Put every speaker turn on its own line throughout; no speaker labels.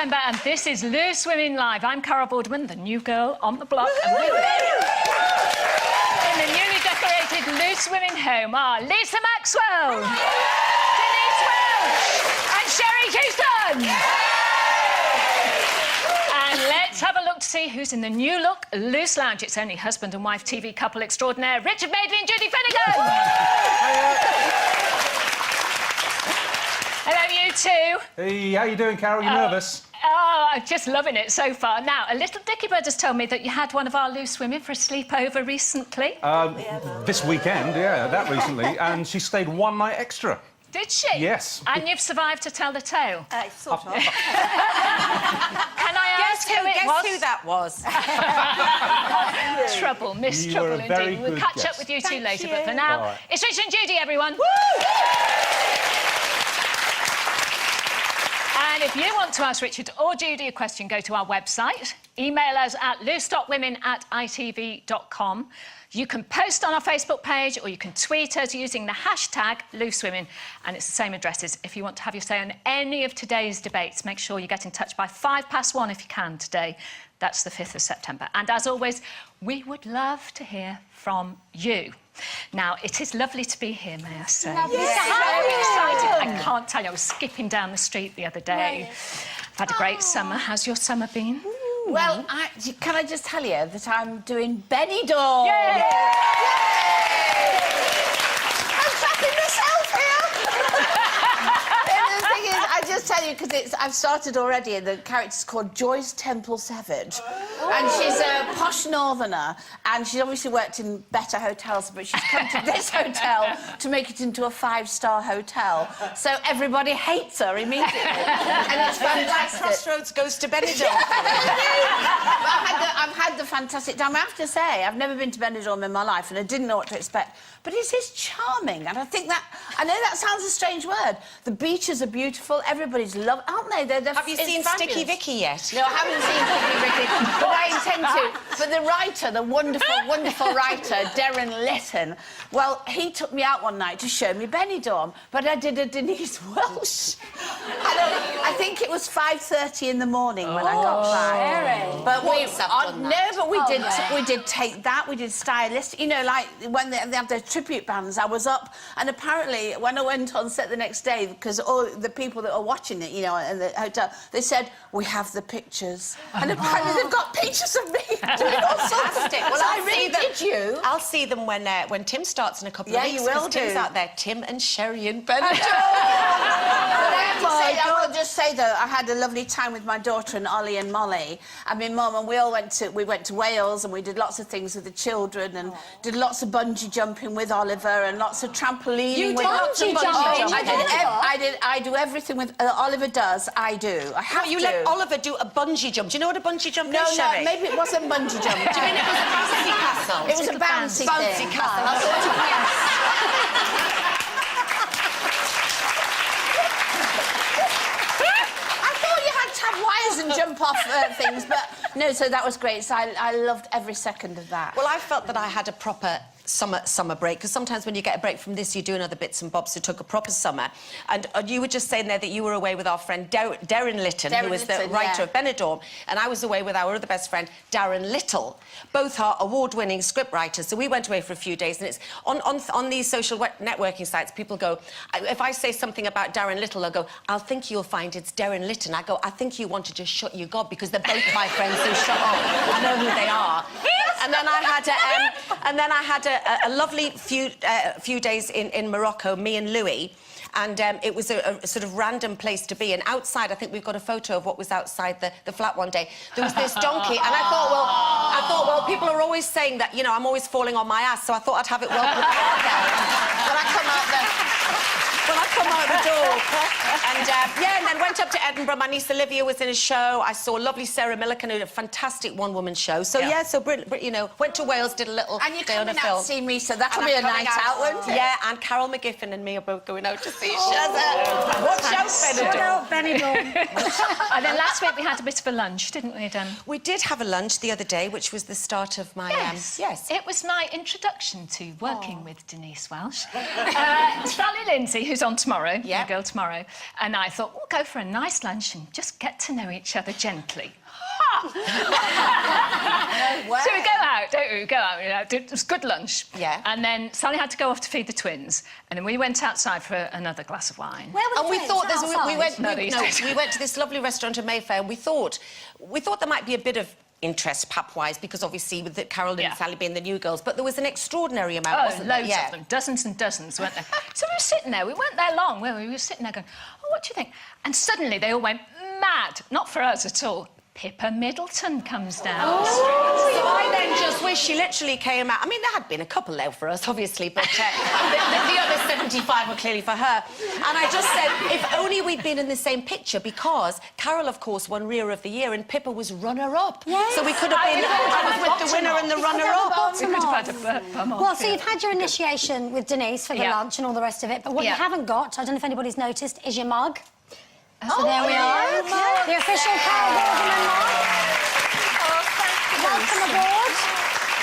September, and this is Loose Women Live. I'm Carol Boardman, the new girl on the block, and with me in the newly decorated Loose Women home are Lisa Maxwell, Denise Welch, and Sherry Houston. And let's have a look to see who's in the new look Loose Lounge. It's only husband and wife TV couple extraordinaire Richard Madeley and Judy Finnegan. Hello, you two.
Hey, how you doing, Carol? You nervous?
Oh, I'm just loving it so far. Now, a little Dicky Bird has told me that you had one of our loose women for a sleepover recently.
This weekend, yeah, that recently, and she stayed one night extra.
Did she?
Yes.
And you've survived to tell the tale?
Sort of.
Can I ask who it was?
Guess who that was?
Trouble, Miss
You
Trouble
were a very
indeed. We'll
good
catch
guess.
up with you two
Thank
later,
you.
but for now,
Right.
it's Richard and Judy, everyone.
Woo!
And if you want to ask Richard or Judy a question, go to our website. Email us at loose.women@itv.com. You can post on our Facebook page or you can tweet us using the hashtag #LooseWomen. And it's the same addresses. If you want to have your say on any of today's debates, make sure you get in touch by 1:05 if you can today. That's the 5th of September. And as always, we would love to hear from you. Now, it is lovely to be here, may I say.
Lovely.
So excited. I can't tell you, I was skipping down the street the other day. I've had a great summer. How's your summer been?
Well, can I just tell you that I'm doing Benidorm?
Yay!
I'm trapping myself here. And the thing is, I just tell you because I've started already, and the character's called Joyce Temple Savage, and she's a posh northerner, and she's obviously worked in better hotels, but she's come to this hotel to make it into a 5-star hotel. So everybody hates her immediately, and it's fantastic.
Crossroads goes to Benidorm.
I've had the fantastic time. I have to say, I've never been to Benidorm in my life, and I didn't know what to expect. But it is charming, and I think that... I know that sounds a strange word. The beaches are beautiful. Everybody's lovely, aren't they?
Have you seen Sticky Vicky yet?
No, I haven't seen Sticky Vicky, but I intend to. But the writer, the wonderful, wonderful writer, Darren Litton, well, he took me out one night to show me Benidorm, but I did a Denise Welch. I think it was 5:30 in the morning when I got back. But we did take that. We did stylist. You know, like when they have their tribute bands. I was up, and apparently when I went on set the next day, because all the people that are watching it, you know, in the hotel, they said we have the pictures, and apparently they've got pictures of me doing all sorts of things.
Well,
I really did you.
I'll see them when Tim starts in a couple of weeks.
Yeah, you will
'cause Tim's
do.
out there. Tim and Sherry and Benidorm.
I will just say though, I had a lovely time with my daughter and Ollie and Molly and my mum, and we went to Wales, and we did lots of things with the children, and did lots of bungee jumping with Oliver, and lots of trampolining.
You
with
did
lots of
bungee jumping?
I do everything with Oliver does. I do. I have
You
to.
let Oliver do a bungee jump. Do you know what a bungee jump
No,
is, Sherry?
maybe it wasn't bungee jumping.
Do you mean it was a bouncy castle?
It was a bouncy thing.
castle.
Wires and jump off things, but no, so that was great. So I loved every second of that.
Well, I felt that I had a proper summer break, because sometimes when you get a break from this, you're doing other bits and bobs. So took a proper summer. And you were just saying there that you were away with our friend Darren Litton, who was the writer of Benidorm, and I was away with our other best friend, Darren Little. Both are award-winning scriptwriters. So we went away for a few days, and it's on these social networking sites, people go, if I say something about Darren Little, they'll go, I'll think you'll find it's Darren Litton. I go, I think you want to just shut your gob, because they're both my friends, so shut up. I know who they are. And then I had a lovely few days in Morocco, me and Louis, and it was a sort of random place to be. And outside, I think we've got a photo of what was outside the flat one day. There was this donkey, and I thought, well, people are always saying that, you know, I'm always falling on my ass, so I thought I'd have it well prepared there. When I come out the door. And then went up to Edinburgh. My niece Olivia was in a show. I saw lovely Sarah Millican, who did a fantastic one-woman show. So, yeah, so you know, went to Wales, did a little
and you're
day on a
coming
film.
out to see me, so that'll be a night out, won't it?
Yeah, and Carol McGiffin and me are both going out to see Shazza. Watch out, Benidorm.
And then last week we had a bit of a lunch, didn't we, Dan?
We did have a lunch the other day, which was the start of my...
Yes. It was my introduction to working with Denise Welch. Sally Lindsay, who's on tomorrow, you go tomorrow. And I thought, we'll go for a nice lunch and just get to know each other gently. So we go out, don't we? We go out, it was good lunch.
Yeah.
And then Sally had to go off to feed the twins. And then we went outside for another glass of wine.
And we thought we went to this lovely restaurant in Mayfair, and we thought there might be a bit of interest pub-wise, because obviously with Carol and Sally being the new girls, but there was an extraordinary amount, wasn't there?
Loads of them, dozens and dozens, weren't there? So we were sitting there, we weren't there long, were we? We were sitting there going, oh, what do you think? And suddenly they all went mad, not for us at all. Pippa Middleton comes down the street.
So I then just wish she literally came out. I mean, there had been a couple there for us, obviously, but the other 75 were clearly for her. And I just said, if only we'd been in the same picture, because Carol, of course, won Rear of the Year and Pippa was runner-up.
Yes.
So we could have been with the winner and the runner-up.
We could have had a bum off.
Well, so you've had your initiation with Denise for the lunch and all the rest of it, but what you haven't got, I don't know if anybody's noticed, is your mug. So there we are. The official Carol Gorderman mug.
Oh, thank you.
Welcome aboard.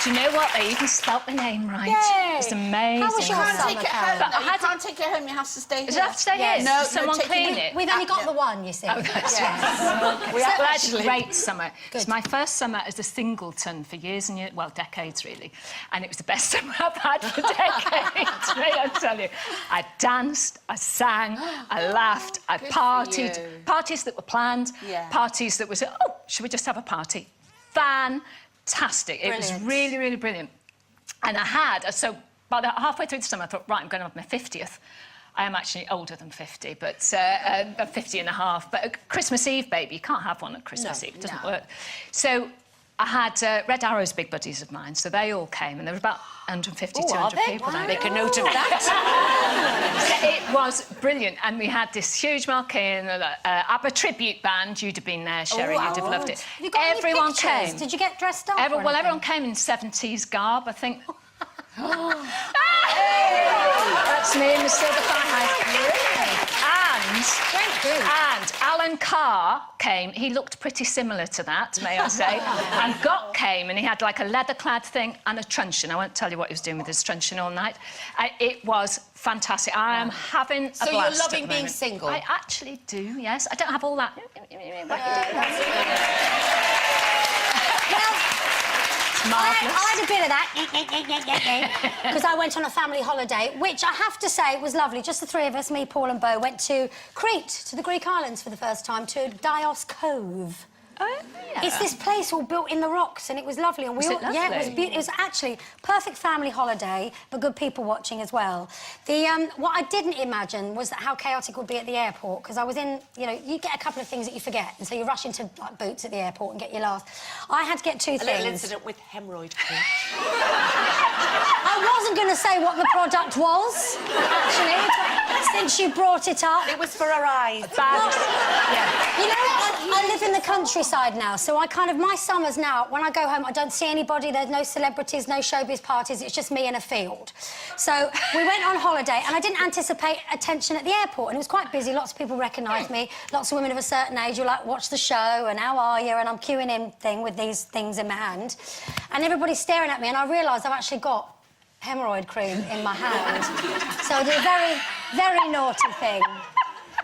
Do you know what? They even spelt the name right.
Yay.
It's amazing.
How was your
You can't
summer,
take it
Carol?
home, though. You can't take it home, you have to stay here.
Does it have to stay here?
No,
Does someone
take
clean
it.
it?
We've only got the one, you see.
Oh, that's
Yes.
We had a
actually-
great summer. It's my first summer as a singleton for years and years, well, decades really, and it was the best summer I've had for decades, really, I tell you. I danced, I sang, I laughed, I partied. Parties that were planned, parties that was, oh, should we just have a party? Fantastic. It was really, really brilliant. And I had, so by the halfway through the summer, I thought, right, I'm going to have my 50th. I am actually older than 50, but 50 and a half. But a Christmas Eve, baby, you can't have one at Christmas Eve. It doesn't work. So I had Red Arrow's big buddies of mine, so they all came, and there were about 150, 200 people there.
Make a note of that.
So it was brilliant, and we had this huge marquee and ABBA tribute band. You'd have been there, Sherry. You'd have loved it.
Have you got any
Everyone
pictures?
came.
Did you get dressed up?
Well, everyone came in 70s garb, I think. That's me in the silver thigh and Alan Carr came. He looked pretty similar to that, may I say. And Gott came, and he had like a leather-clad thing and a truncheon. I won't tell you what he was doing with his truncheon all night. It was fantastic. I am having a blast.
So you're loving being single?
I actually do, yes. I don't have all that.
I had a bit of that, because I went on a family holiday, which I have to say was lovely. Just the three of us, me, Paul and Beau, went to Crete, to the Greek islands for the first time, to Dios Cove.
Oh, yeah.
It's this place all built in the rocks, and it was lovely. And
Was it
yeah, it was
lovely?
It was actually perfect family holiday, but good people watching as well. What I didn't imagine was that how chaotic it would be at the airport, because I was in, you know, you get a couple of things that you forget, and so you rush into like Boots at the airport and get your last. I had to get two
A
things.
little incident with hemorrhoid cream.
I wasn't going to say what the product was, actually, since you brought it up.
It was for her eyes.
You know, I live in the countryside now, so my summers now, when I go home, I don't see anybody, there's no celebrities, no showbiz parties, it's just me in a field. So we went on holiday, and I didn't anticipate attention at the airport, and it was quite busy, lots of people recognised me, lots of women of a certain age who like, watch the show, and how are you, and I'm queuing in with these things in my hand, and everybody's staring at me, and I realised I've actually got hemorrhoid cream in my hand. So I did a very, very naughty thing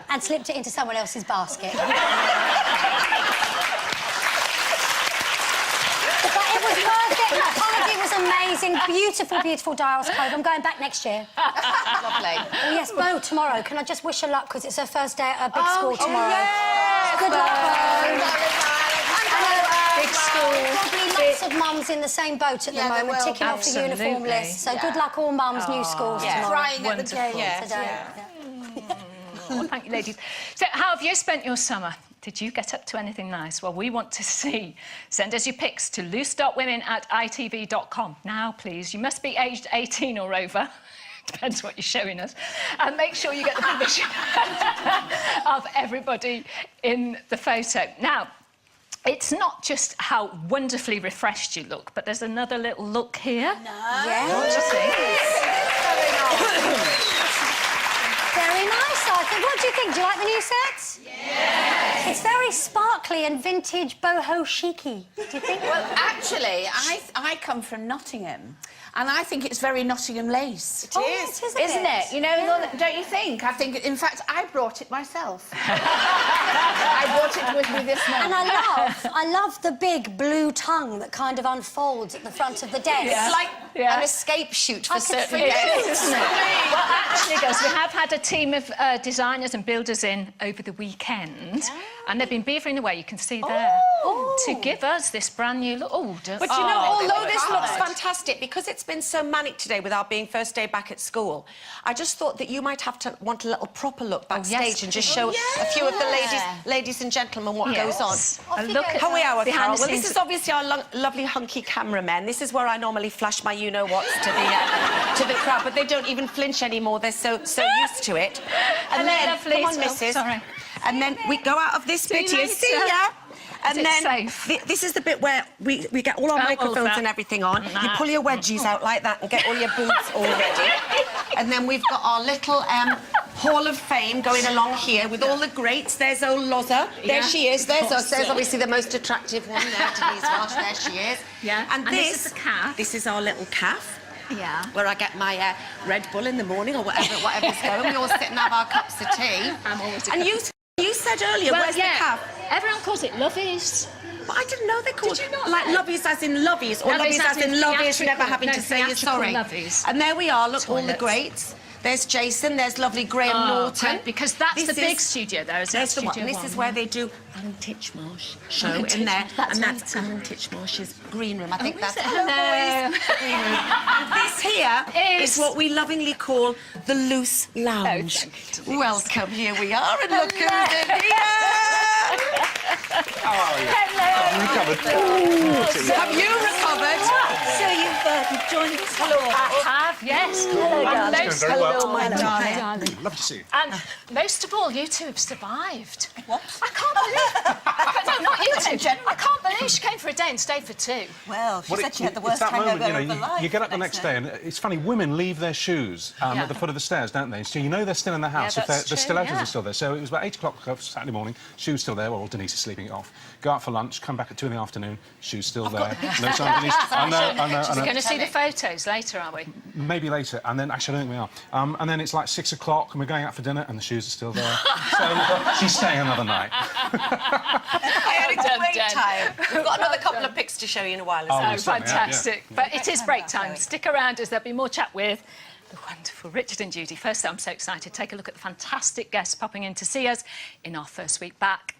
and slipped it into someone else's basket. But it was perfect. The holiday was amazing. Beautiful, beautiful Dials Cove. I'm going back next year.
Lovely.
Oh, yes, Beau, tomorrow. Can I just wish her luck, because it's her first day at her big school tomorrow.
yes.
Good luck, Beau.
Big school.
Probably lots of mums in the same boat at the moment,
will.
ticking off the uniform
Absolutely.
list. So good luck, all mums, new schools tomorrow.
Crying at the
Wonderful.
gate.
Today.
Oh, thank you, ladies. So, how have you spent your summer? Did you get up to anything nice? Well, we want to see. Send us your pics to loose.women@itv.com. Now, please. You must be aged 18 or over. Depends what you're showing us. And make sure you get the permission of everybody in the photo. Now, it's not just how wonderfully refreshed you look, but there's another little look here.
Yeah.
What do you think?
Very nice, I think. What do you think? Do you like the new set? Yes. It's very sparkly and vintage boho chicy. Do you think?
Well, actually, I come from Nottingham, and I think it's very Nottingham lace.
It is.
It is a
Isn't
bit.
it? You know, don't you think? I think, in fact, I brought it myself. I brought it with me this morning.
And I love the big blue tongue that kind of unfolds at the front of the desk.
It's like
Yeah.
an escape chute for
I could
certain
feel it.
guests, isn't it?
Well, actually, girls, we have had a team of designers and builders in over the weekend, and they've been beavering away, you can see there, to give us this brand new look. Oh,
But you know, although this looks
hard.
fantastic, because it's been so manic today with our being first day back at school, I just thought that you might have to want a little proper look backstage and just show a few of the ladies and gentlemen what goes on.
Look at
How are we, our
behind
Carol?
the
Well, this
scenes.
is obviously our lovely hunky cameramen. This is where I normally flash my you-know-whats to the crowd, but they don't even flinch anymore. They're so used to it. And
Hello,
then,
lovely.
come on,
Oh,
missus.
sorry.
And then we go out of this bit
you
here.
later.
See ya. And
it
then
safe?
this is the bit where we get all our
all of
microphones
that.
and everything on. You pull your wedgies out like that and get all your boots all ready. And then we've got our little Hall of Fame going along here with all the greats. There's old Loza. There she is. There's us. There's obviously the most attractive one there, Denise Walsh. There she is.
Yeah.
And
this is the calf.
This is our little calf.
Yeah.
Where I get my Red Bull in the morning or whatever's going. We all sit and have our cups of tea.
I'm always a
And
cup
you said earlier, where's the calf?
Everyone calls it lovies.
But I didn't know they called
Did you not
like
know?
lovies as in lovies, or
Lovies
lovies as in lovies,
theatrical-
never having
no,
to say you're
theatrical
sorry.
lovies.
And there we are, look, all the
Toilets.
greats. There's Jason, there's lovely Graham Norton.
Great, because that's
This
the big
is-
studio, though, isn't it?
There's the one.
Studio
This is
one.
where they do Alan Titchmarsh show
Alan
in there,
Titchmarsh, that's
and that's
right.
Alan Titchmarsh's green room. I think that's
it?
hello,
Hello.
boys. Green room. And this here is what we lovingly call the loose lounge.
thank you, Denise.
Welcome, here we are, and look who's in here.
How are you? Recovered.
Have you recovered?
So you've joined us. Hello.
I have, yes.
Hello,
And
darling.
most,
Very well.
Hello, my darling.
darling.
Love to see you.
And most of all, you two have survived.
What?
I can't believe. No, not you two. I can't believe she came for a day and stayed for two.
Well, she said she had the
it's
worst
that
hangover
moment,
of her life.
you get up the next day, and it's funny, women leave their shoes at the foot of the stairs, don't they? So you know they're still in the house if
that's
the
true,
stilettos
yeah.
are still there. So it was about 8 o'clock Saturday morning, shoes still there, well, Denise is sleeping it off. Go out for lunch, come back at 2 in the afternoon, shoes still there. No sign of Denise. I know.
We're going to see the photos later, are we?
Maybe later, and then actually I don't think we are. And then it's like 6 o'clock, and we're going out for dinner, and the shoes are still there. So she's staying another night.
I had a
Done,
great
done.
time. We've got another couple of pics to show you in a while.
Oh,
Oh,
we certainly have,
fantastic. But it is break time. Stick around as there'll be more chat with the wonderful Richard and Judy. First, I'm so excited. Take a look at the fantastic guests popping in to see us in our first week back.